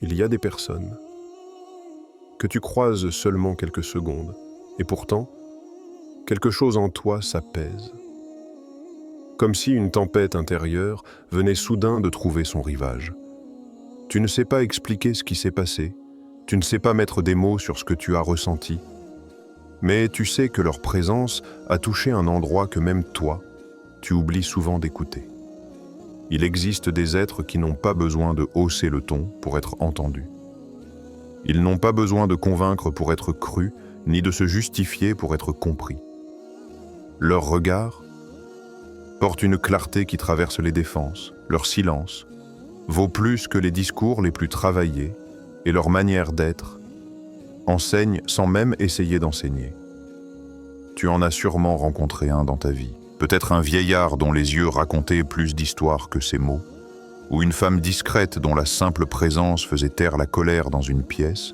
Il y a des personnes que tu croises seulement quelques secondes, et pourtant, quelque chose en toi s'apaise. Comme si une tempête intérieure venait soudain de trouver son rivage. Tu ne sais pas expliquer ce qui s'est passé, tu ne sais pas mettre des mots sur ce que tu as ressenti, mais tu sais que leur présence a touché un endroit que même toi, tu oublies souvent d'écouter. Il existe des êtres qui n'ont pas besoin de hausser le ton pour être entendus. Ils n'ont pas besoin de convaincre pour être crus, ni de se justifier pour être compris. Leur regard porte une clarté qui traverse les défenses, leur silence vaut plus que les discours les plus travaillés, et leur manière d'être enseigne sans même essayer d'enseigner. Tu en as sûrement rencontré un dans ta vie, peut-être un vieillard dont les yeux racontaient plus d'histoires que ses mots, ou une femme discrète dont la simple présence faisait taire la colère dans une pièce,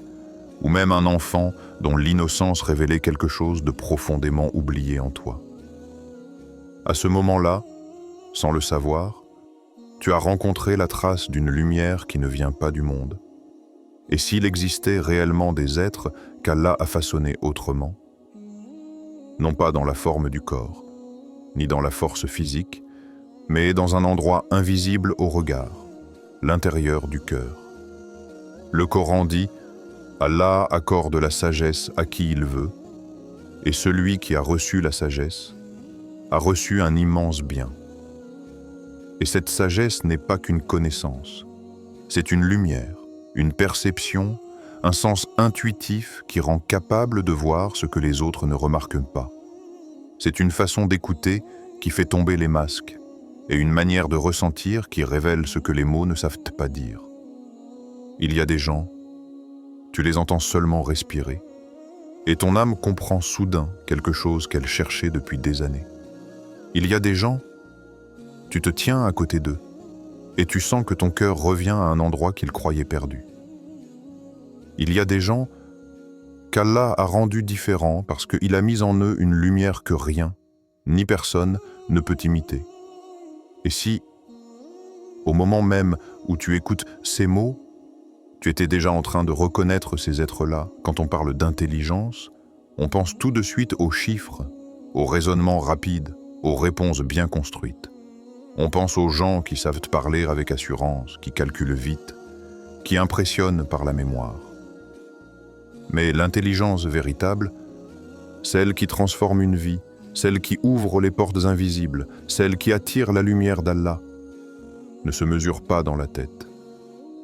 ou même un enfant dont l'innocence révélait quelque chose de profondément oublié en toi. À ce moment-là, sans le savoir, tu as rencontré la trace d'une lumière qui ne vient pas du monde. Et s'il existait réellement des êtres qu'Allah a façonnés autrement, non pas dans la forme du corps, ni dans la force physique, mais dans un endroit invisible au regard, l'intérieur du cœur. Le Coran dit « Allah accorde la sagesse à qui il veut, et celui qui a reçu la sagesse a reçu un immense bien. » Et cette sagesse n'est pas qu'une connaissance, c'est une lumière, une perception, un sens intuitif qui rend capable de voir ce que les autres ne remarquent pas. C'est une façon d'écouter qui fait tomber les masques, et une manière de ressentir qui révèle ce que les mots ne savent pas dire. Il y a des gens, tu les entends seulement respirer, et ton âme comprend soudain quelque chose qu'elle cherchait depuis des années. Il y a des gens, tu te tiens à côté d'eux, et tu sens que ton cœur revient à un endroit qu'il croyait perdu. Il y a des gens qu'Allah a rendus différents parce qu'il a mis en eux une lumière que rien, ni personne, ne peut imiter. Et si, au moment même où tu écoutes ces mots, tu étais déjà en train de reconnaître ces êtres-là, quand on parle d'intelligence, on pense tout de suite aux chiffres, au raisonnement rapide, aux réponses bien construites. On pense aux gens qui savent parler avec assurance, qui calculent vite, qui impressionnent par la mémoire. Mais l'intelligence véritable, celle qui transforme une vie, celle qui ouvre les portes invisibles, celle qui attire la lumière d'Allah, ne se mesure pas dans la tête.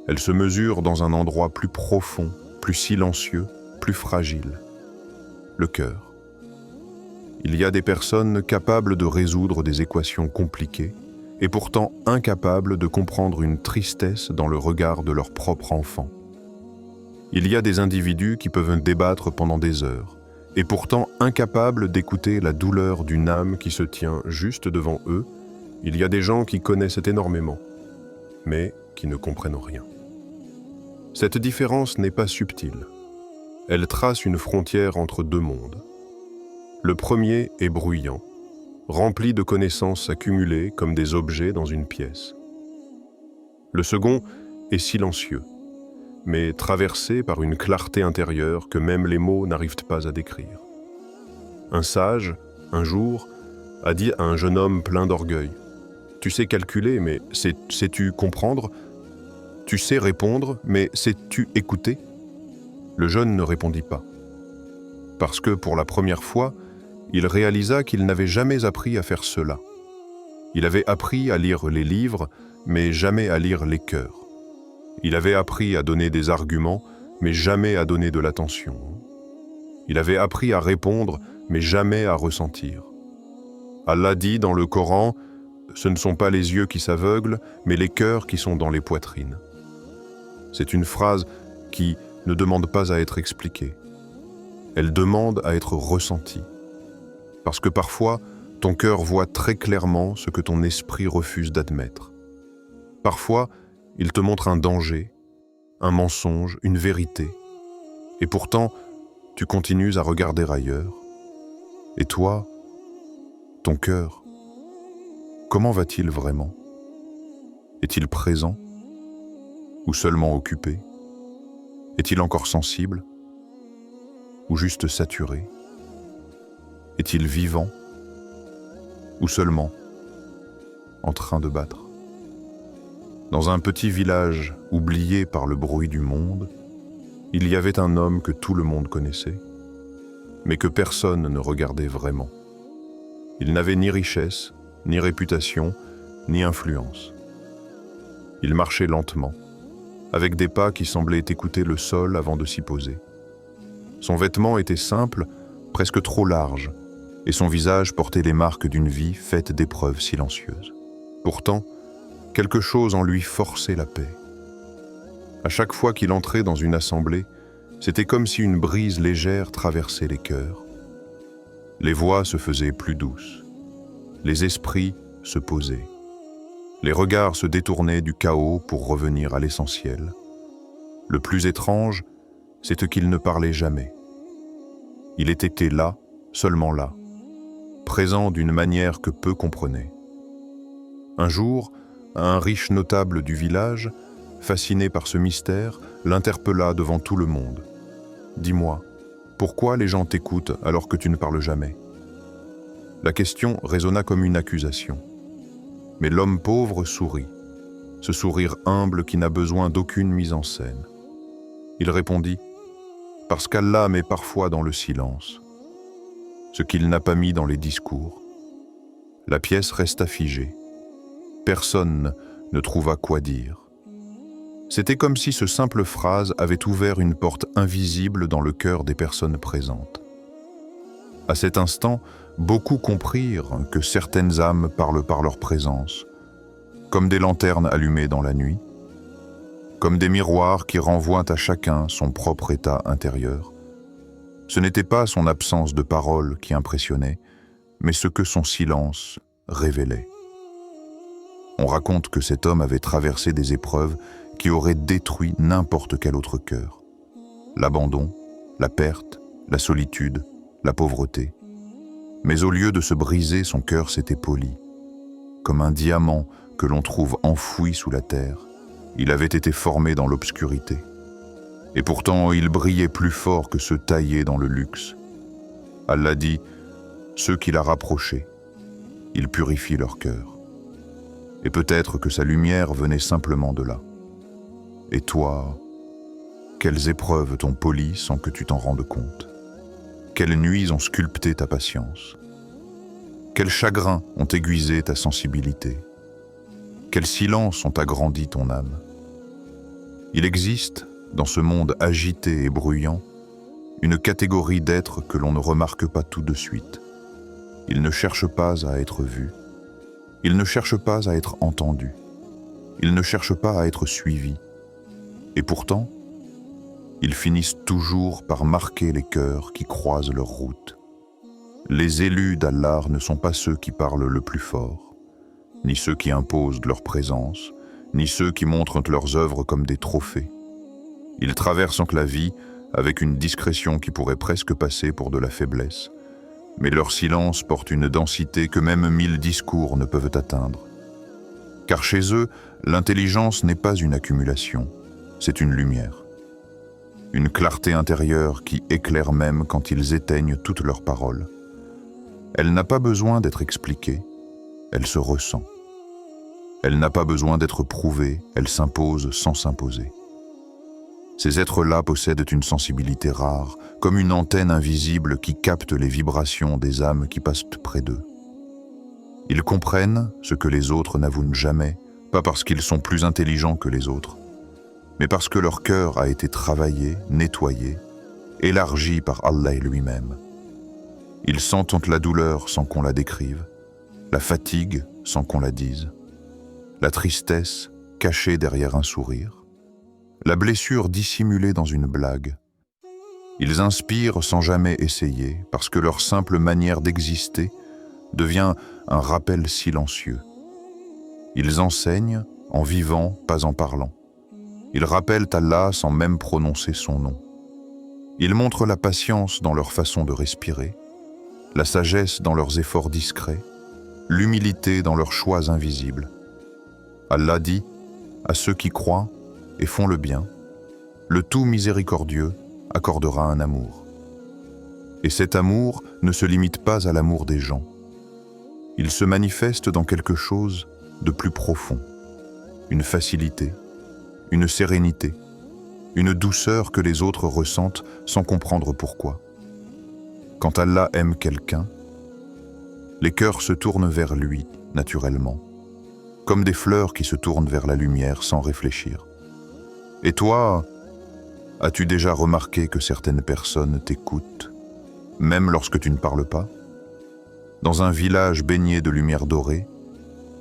Elle se mesure dans un endroit plus profond, plus silencieux, plus fragile. Le cœur. Il y a des personnes capables de résoudre des équations compliquées et pourtant incapables de comprendre une tristesse dans le regard de leur propre enfant. Il y a des individus qui peuvent débattre pendant des heures, et pourtant incapables d'écouter la douleur d'une âme qui se tient juste devant eux. Il y a des gens qui connaissent énormément, mais qui ne comprennent rien. Cette différence n'est pas subtile. Elle trace une frontière entre deux mondes. Le premier est bruyant, rempli de connaissances accumulées comme des objets dans une pièce. Le second est silencieux, mais traversé par une clarté intérieure que même les mots n'arrivent pas à décrire. Un sage, un jour, a dit à un jeune homme plein d'orgueil « Tu sais calculer, mais sais-tu comprendre ? Tu sais répondre, mais sais-tu écouter ?» Le jeune ne répondit pas, parce que pour la première fois, il réalisa qu'il n'avait jamais appris à faire cela. Il avait appris à lire les livres, mais jamais à lire les cœurs. Il avait appris à donner des arguments, mais jamais à donner de l'attention. Il avait appris à répondre, mais jamais à ressentir. Allah dit dans le Coran, « Ce ne sont pas les yeux qui s'aveuglent, mais les cœurs qui sont dans les poitrines. » C'est une phrase qui ne demande pas à être expliquée. Elle demande à être ressentie. Parce que parfois, ton cœur voit très clairement ce que ton esprit refuse d'admettre. Parfois, il te montre un danger, un mensonge, une vérité. Et pourtant, tu continues à regarder ailleurs. Et toi, ton cœur, comment va-t-il vraiment? Est-il présent ou seulement occupé? Est-il encore sensible? Ou juste saturé? Est-il vivant? Ou seulement en train de battre? Dans un petit village oublié par le bruit du monde, il y avait un homme que tout le monde connaissait, mais que personne ne regardait vraiment. Il n'avait ni richesse, ni réputation, ni influence. Il marchait lentement, avec des pas qui semblaient écouter le sol avant de s'y poser. Son vêtement était simple, presque trop large, et son visage portait les marques d'une vie faite d'épreuves silencieuses. Pourtant, quelque chose en lui forçait la paix. À chaque fois qu'il entrait dans une assemblée, c'était comme si une brise légère traversait les cœurs. Les voix se faisaient plus douces. Les esprits se posaient. Les regards se détournaient du chaos pour revenir à l'essentiel. Le plus étrange, c'est qu'il ne parlait jamais. Il était là, seulement là, présent d'une manière que peu comprenaient. Un jour, un riche notable du village, fasciné par ce mystère, l'interpella devant tout le monde. « Dis-moi, pourquoi les gens t'écoutent alors que tu ne parles jamais ?» La question résonna comme une accusation. Mais l'homme pauvre sourit, ce sourire humble qui n'a besoin d'aucune mise en scène. Il répondit « Parce qu'Allah met parfois dans le silence ce qu'il n'a pas mis dans les discours. » La pièce resta figée. Personne ne trouva quoi dire. C'était comme si ce simple phrase avait ouvert une porte invisible dans le cœur des personnes présentes. À cet instant, beaucoup comprirent que certaines âmes parlent par leur présence, comme des lanternes allumées dans la nuit, comme des miroirs qui renvoient à chacun son propre état intérieur. Ce n'était pas son absence de parole qui impressionnait, mais ce que son silence révélait. On raconte que cet homme avait traversé des épreuves qui auraient détruit n'importe quel autre cœur. L'abandon, la perte, la solitude, la pauvreté. Mais au lieu de se briser, son cœur s'était poli. Comme un diamant que l'on trouve enfoui sous la terre, il avait été formé dans l'obscurité. Et pourtant, il brillait plus fort que ceux taillés dans le luxe. Allah dit, ceux qu'il a rapprochés, il purifie leur cœur. Et peut-être que sa lumière venait simplement de là. Et toi, quelles épreuves t'ont poli sans que tu t'en rendes compte? Quelles nuits ont sculpté ta patience? Quels chagrins ont aiguisé ta sensibilité? Quels silences ont agrandi ton âme? Il existe, dans ce monde agité et bruyant, une catégorie d'êtres que l'on ne remarque pas tout de suite. Ils ne cherchent pas à être vus. Ils ne cherchent pas à être entendus. Ils ne cherchent pas à être suivis. Et pourtant, ils finissent toujours par marquer les cœurs qui croisent leur route. Les élus d'Allah ne sont pas ceux qui parlent le plus fort, ni ceux qui imposent leur présence, ni ceux qui montrent leurs œuvres comme des trophées. Ils traversent la vie avec une discrétion qui pourrait presque passer pour de la faiblesse, mais leur silence porte une densité que même 1000 discours ne peuvent atteindre. Car chez eux, l'intelligence n'est pas une accumulation, c'est une lumière. Une clarté intérieure qui éclaire même quand ils éteignent toutes leurs paroles. Elle n'a pas besoin d'être expliquée, elle se ressent. Elle n'a pas besoin d'être prouvée, elle s'impose sans s'imposer. Ces êtres-là possèdent une sensibilité rare, comme une antenne invisible qui capte les vibrations des âmes qui passent près d'eux. Ils comprennent ce que les autres n'avouent jamais, pas parce qu'ils sont plus intelligents que les autres, mais parce que leur cœur a été travaillé, nettoyé, élargi par Allah lui-même. Ils sentent la douleur sans qu'on la décrive, la fatigue sans qu'on la dise, la tristesse cachée derrière un sourire, la blessure dissimulée dans une blague. Ils inspirent sans jamais essayer, parce que leur simple manière d'exister devient un rappel silencieux. Ils enseignent en vivant, pas en parlant. Ils rappellent Allah sans même prononcer son nom. Ils montrent la patience dans leur façon de respirer, la sagesse dans leurs efforts discrets, l'humilité dans leurs choix invisibles. Allah dit, à ceux qui croient et font le bien, le tout miséricordieux accordera un amour. Et cet amour ne se limite pas à l'amour des gens. Il se manifeste dans quelque chose de plus profond, une facilité, une sérénité, une douceur que les autres ressentent sans comprendre pourquoi. Quand Allah aime quelqu'un, les cœurs se tournent vers lui naturellement, comme des fleurs qui se tournent vers la lumière sans réfléchir. Et toi, as-tu déjà remarqué que certaines personnes t'écoutent, même lorsque tu ne parles pas? Dans un village baigné de lumière dorée,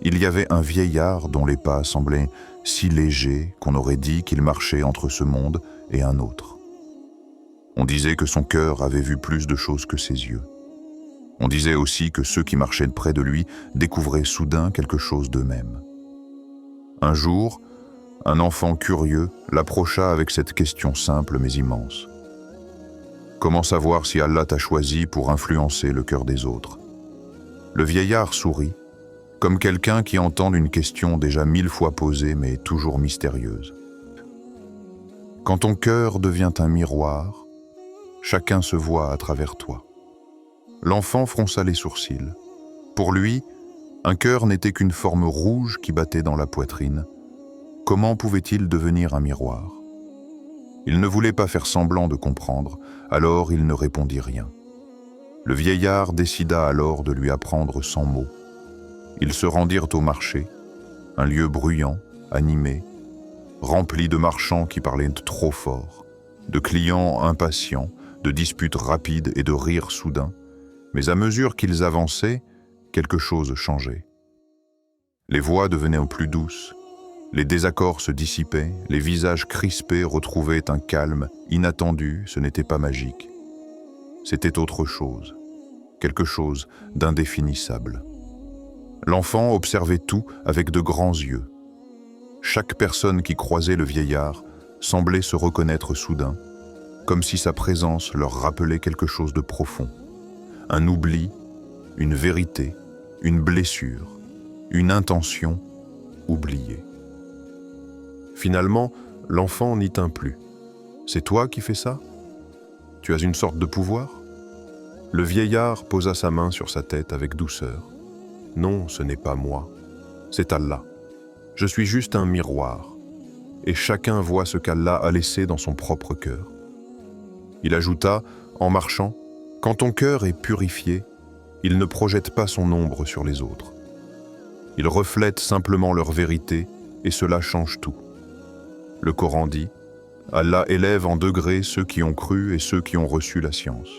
il y avait un vieillard dont les pas semblaient si légers qu'on aurait dit qu'il marchait entre ce monde et un autre. On disait que son cœur avait vu plus de choses que ses yeux. On disait aussi que ceux qui marchaient près de lui découvraient soudain quelque chose d'eux-mêmes. Un jour, un enfant curieux l'approcha avec cette question simple mais immense. Comment savoir si Allah t'a choisi pour influencer le cœur des autres? Le vieillard sourit, comme quelqu'un qui entend une question déjà 1000 fois posée mais toujours mystérieuse. Quand ton cœur devient un miroir, chacun se voit à travers toi. L'enfant fronça les sourcils. Pour lui, un cœur n'était qu'une forme rouge qui battait dans la poitrine. Comment pouvait-il devenir un miroir? Il ne voulait pas faire semblant de comprendre, alors il ne répondit rien. Le vieillard décida alors de lui apprendre 100 mots. Ils se rendirent au marché, un lieu bruyant, animé, rempli de marchands qui parlaient trop fort, de clients impatients, de disputes rapides et de rires soudains. Mais à mesure qu'ils avançaient, quelque chose changeait. Les voix devenaient plus douces, les désaccords se dissipaient, les visages crispés retrouvaient un calme inattendu, ce n'était pas magique. C'était autre chose, quelque chose d'indéfinissable. L'enfant observait tout avec de grands yeux. Chaque personne qui croisait le vieillard semblait se reconnaître soudain, comme si sa présence leur rappelait quelque chose de profond. Un oubli, une vérité, une blessure, une intention oubliée. Finalement, l'enfant n'y tint plus. C'est toi qui fais ça? Tu as une sorte de pouvoir? Le vieillard posa sa main sur sa tête avec douceur. Non, ce n'est pas moi, c'est Allah. Je suis juste un miroir, et chacun voit ce qu'Allah a laissé dans son propre cœur. Il ajouta, en marchant, quand ton cœur est purifié, il ne projette pas son ombre sur les autres. Il reflète simplement leur vérité, et cela change tout. Le Coran dit, Allah élève en degrés ceux qui ont cru et ceux qui ont reçu la science.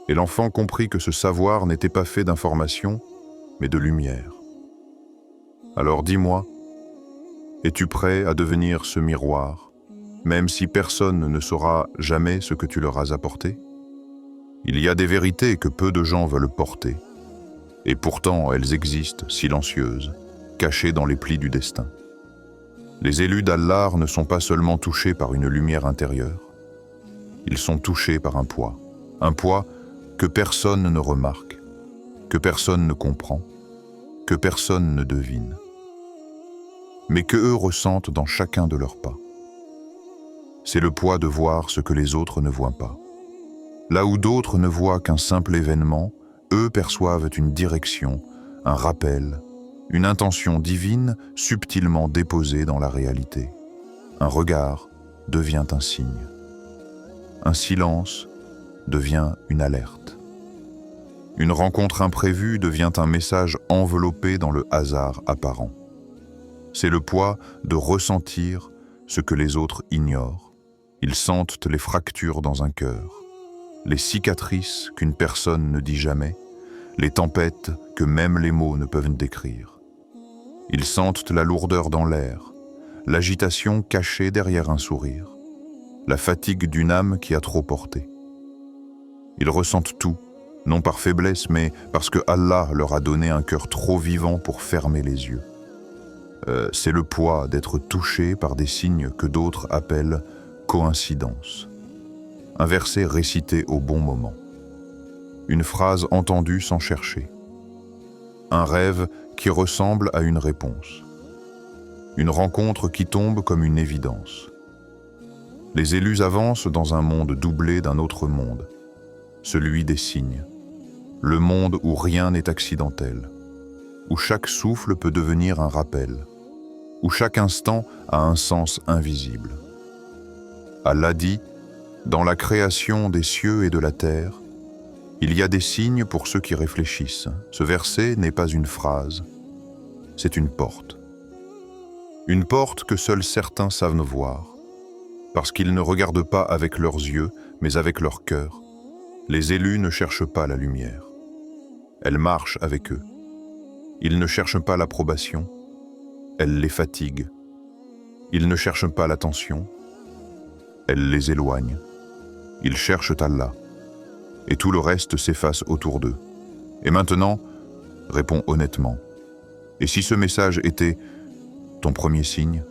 Et l'enfant comprit que ce savoir n'était pas fait d'informations, mais de lumière. Alors dis-moi, es-tu prêt à devenir ce miroir, même si personne ne saura jamais ce que tu leur as apporté? Il y a des vérités que peu de gens veulent porter, et pourtant elles existent silencieuses, cachées dans les plis du destin. Les élus d'Allah ne sont pas seulement touchés par une lumière intérieure, ils sont touchés par un poids que personne ne remarque, que personne ne comprend, que personne ne devine, mais que eux ressentent dans chacun de leurs pas. C'est le poids de voir ce que les autres ne voient pas. Là où d'autres ne voient qu'un simple événement, eux perçoivent une direction, un rappel, une intention divine subtilement déposée dans la réalité. Un regard devient un signe. Un silence devient une alerte. Une rencontre imprévue devient un message enveloppé dans le hasard apparent. C'est le poids de ressentir ce que les autres ignorent. Ils sentent les fractures dans un cœur, les cicatrices qu'une personne ne dit jamais, les tempêtes que même les mots ne peuvent décrire. Ils sentent la lourdeur dans l'air, l'agitation cachée derrière un sourire, la fatigue d'une âme qui a trop porté. Ils ressentent tout, non par faiblesse, mais parce que Allah leur a donné un cœur trop vivant pour fermer les yeux. C'est le poids d'être touché par des signes que d'autres appellent coïncidence. Un verset récité au bon moment. Une phrase entendue sans chercher. Un rêve qui ressemble à une réponse. Une rencontre qui tombe comme une évidence. Les élus avancent dans un monde doublé d'un autre monde, celui des signes, le monde où rien n'est accidentel, où chaque souffle peut devenir un rappel, où chaque instant a un sens invisible. Allah dit, dans la création des cieux et de la terre, il y a des signes pour ceux qui réfléchissent. Ce verset n'est pas une phrase, c'est une porte. Une porte que seuls certains savent voir, parce qu'ils ne regardent pas avec leurs yeux, mais avec leur cœur. Les élus ne cherchent pas la lumière. Elle marche avec eux. Ils ne cherchent pas l'approbation, elle les fatigue. Ils ne cherchent pas l'attention, elle les éloigne. Ils cherchent Allah, et tout le reste s'efface autour d'eux. Et maintenant, réponds honnêtement. Et si ce message était ton premier signe,